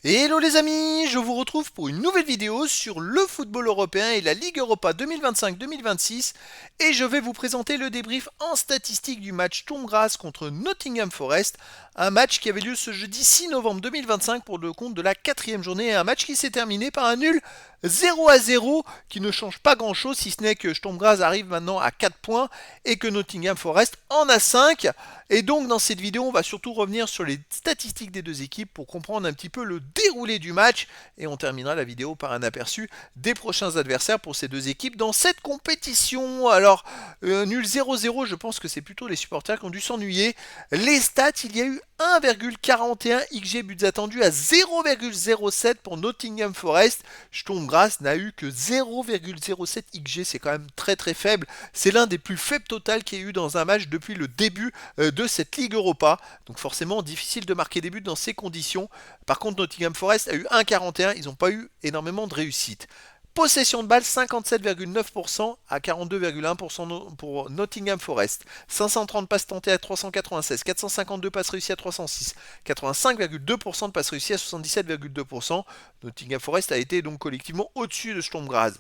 Hello les amis, je vous retrouve pour une nouvelle vidéo sur le football européen et la Ligue Europa 2025-2026 et je vais vous présenter le débrief en statistique du match Sturm Graz contre Nottingham Forest, un match qui avait lieu ce jeudi 6 novembre 2025 pour le compte de la quatrième journée et un match qui s'est terminé par un nul 0-0 qui ne change pas grand chose si ce n'est que Sturm Graz arrive maintenant à 4 points et que Nottingham Forest en a 5. Et donc dans cette vidéo on va surtout revenir sur les statistiques des deux équipes pour comprendre un petit peu le déroulé du match et on terminera la vidéo par un aperçu des prochains adversaires pour ces deux équipes dans cette compétition. Alors nul 0-0, je pense que c'est plutôt les supporters qui ont dû s'ennuyer. Les stats, il y a eu 1,41 XG buts attendus à 0,07 pour Nottingham Forest. Sturm Graz n'a eu que 0,07 XG, c'est quand même très très faible. C'est l'un des plus faibles totals qu'il y a eu dans un match depuis le début de cette Ligue Europa. Donc forcément difficile de marquer des buts dans ces conditions. Par contre Nottingham Forest a eu 1,41, ils n'ont pas eu énormément de réussite. Possession de balle 57,9% à 42,1% pour Nottingham Forest. 530 passes tentées à 396, 452 passes réussies à 306, 85,2% de passes réussies à 77,2%. Nottingham Forest a été donc collectivement au-dessus de Sturm Graz.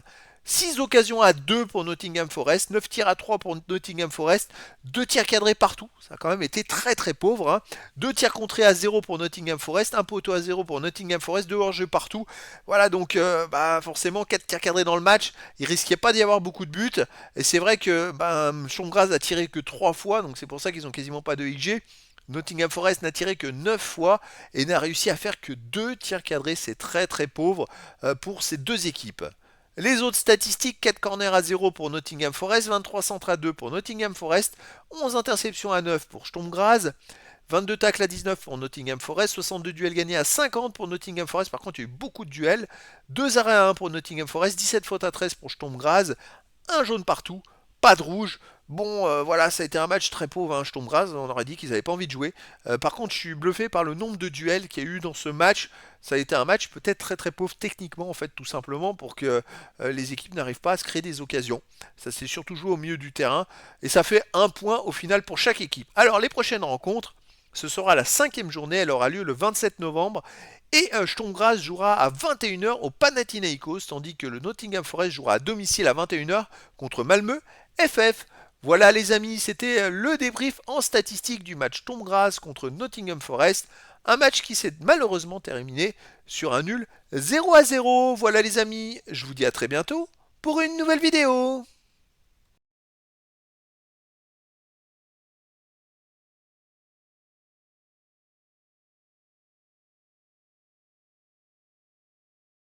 6 occasions à 2 pour Nottingham Forest, 9 tirs à 3 pour Nottingham Forest, 2 tirs cadrés partout, ça a quand même été très très pauvre. 2 tirs contrés à 0 pour Nottingham Forest, 1 poteau à 0 pour Nottingham Forest, 2 hors-jeu partout. Voilà donc forcément 4 tirs cadrés dans le match, il risquait pas d'y avoir beaucoup de buts. Et c'est vrai que Sturm Graz a tiré que 3 fois, donc c'est pour ça qu'ils ont quasiment pas de XG. Nottingham Forest n'a tiré que 9 fois et n'a réussi à faire que 2 tirs cadrés, c'est très très pauvre pour ces deux équipes. Les autres statistiques, 4 corners à 0 pour Nottingham Forest, 23 centres à 2 pour Nottingham Forest, 11 interceptions à 9 pour Sturm Graz, 22 tacles à 19 pour Nottingham Forest, 62 duels gagnés à 50 pour Nottingham Forest, par contre il y a eu beaucoup de duels, 2 arrêts à 1 pour Nottingham Forest, 17 fautes à 13 pour Sturm Graz, un jaune partout, pas de rouge. Bon, voilà, ça a été un match très pauvre, hein, Sturm Graz, on aurait dit qu'ils n'avaient pas envie de jouer. Par contre, je suis bluffé par le nombre de duels qu'il y a eu dans ce match. Ça a été un match peut-être très très pauvre techniquement, en fait, tout simplement, pour que les équipes n'arrivent pas à se créer des occasions. Ça s'est surtout joué au milieu du terrain, et ça fait un point au final pour chaque équipe. Alors, les prochaines rencontres, ce sera la cinquième journée, elle aura lieu le 27 novembre, et Sturm Graz jouera à 21h au Panathinaikos, tandis que le Nottingham Forest jouera à domicile à 21h contre Malmö FF. Voilà les amis, c'était le débrief en statistique du match Sturm Graz contre Nottingham Forest. Un match qui s'est malheureusement terminé sur un nul 0-0. Voilà les amis, je vous dis à très bientôt pour une nouvelle vidéo.